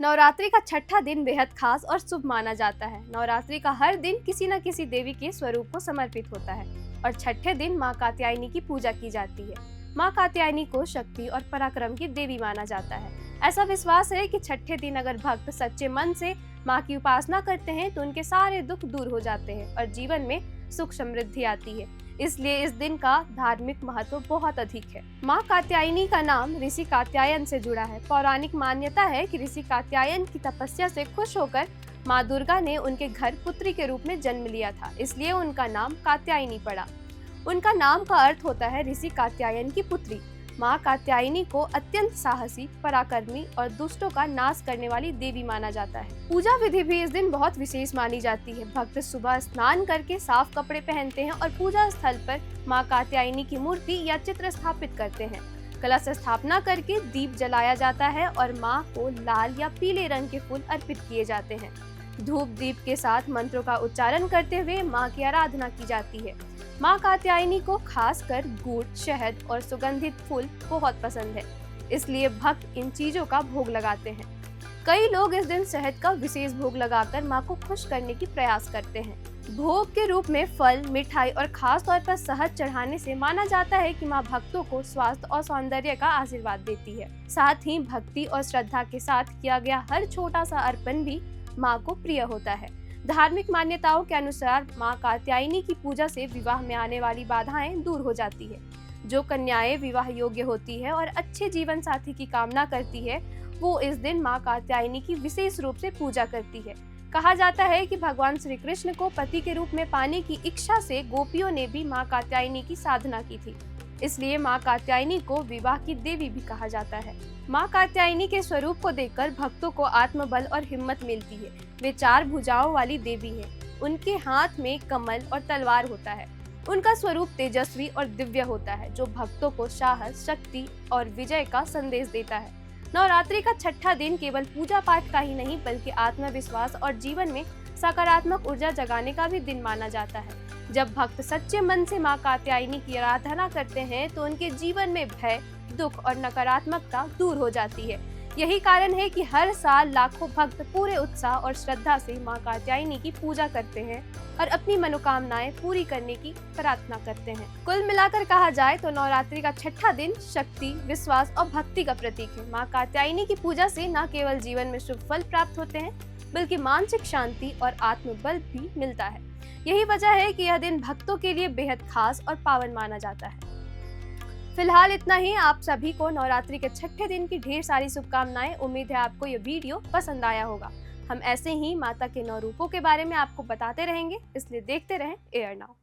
नवरात्रि का छठा दिन बेहद खास और शुभ माना जाता है। नवरात्रि का हर दिन किसी न किसी देवी के स्वरूप को समर्पित होता है और छठे दिन माँ कात्यायनी की पूजा की जाती है। माँ कात्यायनी को शक्ति और पराक्रम की देवी माना जाता है। ऐसा विश्वास है कि छठे दिन अगर भक्त सच्चे मन से माँ की उपासना करते हैं तो उनके सारे दुख दूर हो जाते हैं और जीवन में सुख समृद्धि आती है। इसलिए इस दिन का धार्मिक महत्व बहुत अधिक है। माँ कात्यायनी का नाम ऋषि कात्यायन से जुड़ा है। पौराणिक मान्यता है कि ऋषि कात्यायन की तपस्या से खुश होकर माँ दुर्गा ने उनके घर पुत्री के रूप में जन्म लिया था, इसलिए उनका नाम कात्यायनी पड़ा। उनका नाम का अर्थ होता है ऋषि कात्यायन की पुत्री। माँ कात्यायनी को अत्यंत साहसी, पराक्रमी और दुष्टों का नाश करने वाली देवी माना जाता है। पूजा विधि भी इस दिन बहुत विशेष मानी जाती है। भक्त सुबह स्नान करके साफ कपड़े पहनते हैं और पूजा स्थल पर माँ कात्यायनी की मूर्ति या चित्र स्थापित करते हैं। कलश स्थापना करके दीप जलाया जाता है और माँ को लाल या पीले रंग के फूल अर्पित किए जाते हैं। धूप दीप के साथ मंत्रों का उच्चारण करते हुए माँ की आराधना की जाती है। माँ कात्यायनी को खासकर गुड़, शहद और सुगंधित फूल बहुत पसंद है, इसलिए भक्त इन चीजों का भोग लगाते हैं। कई लोग इस दिन शहद का विशेष भोग लगाकर माँ को खुश करने की प्रयास करते हैं। भोग के रूप में फल, मिठाई और खास तौर पर शहद चढ़ाने से माना जाता है कि माँ भक्तों को स्वास्थ्य और सौंदर्य का आशीर्वाद देती है। साथ ही भक्ति और श्रद्धा के साथ किया गया हर छोटा सा अर्पण भी माँ को प्रिय होता है। धार्मिक मान्यताओं के अनुसार माँ कात्यायनी की पूजा से विवाह में आने वाली बाधाएं दूर हो जाती है। जो कन्याएं विवाह योग्य होती है और अच्छे जीवन साथी की कामना करती है, वो इस दिन माँ कात्यायनी की विशेष रूप से पूजा करती है। कहा जाता है कि भगवान श्री कृष्ण को पति के रूप में पाने की इच्छा से गोपियों ने भी माँ कात्यायनी की साधना की थी, इसलिए माँ कात्यायनी को विवाह की देवी भी कहा जाता है। माँ कात्यायनी के स्वरूप को देखकर भक्तों को आत्मबल और हिम्मत मिलती है। वे 4 भुजाओं वाली देवी है। उनके हाथ में कमल और तलवार होता है। उनका स्वरूप तेजस्वी और दिव्य होता है, जो भक्तों को साहस, शक्ति और विजय का संदेश देता है। नवरात्रि का छठा दिन केवल पूजा पाठ का ही नहीं बल्कि आत्मविश्वास और जीवन में सकारात्मक ऊर्जा जगाने का भी दिन माना जाता है। जब भक्त सच्चे मन से माँ कात्यायनी की आराधना करते हैं तो उनके जीवन में भय, दुख और नकारात्मकता दूर हो जाती है। यही कारण है कि हर साल लाखों भक्त पूरे उत्साह और श्रद्धा से माँ कात्यायनी की पूजा करते हैं और अपनी मनोकामनाएं पूरी करने की प्रार्थना करते हैं। कुल मिलाकर कहा जाए तो नवरात्रि का छठा दिन शक्ति, विश्वास और भक्ति का प्रतीक है। माँ कात्यायनी की पूजा से न केवल जीवन में शुभ फल प्राप्त होते हैं बल्कि मानसिक शांति और आत्मबल भी मिलता है। यही वजह है कि यह दिन भक्तों के लिए बेहद खास और पावन माना जाता है। फिलहाल इतना ही। आप सभी को नवरात्रि के छठे दिन की ढेर सारी शुभकामनाएं। उम्मीद है आपको यह वीडियो पसंद आया होगा। हम ऐसे ही माता के 9 रूपों के बारे में आपको बताते रहेंगे, इसलिए देखते रहें एयर नाउ।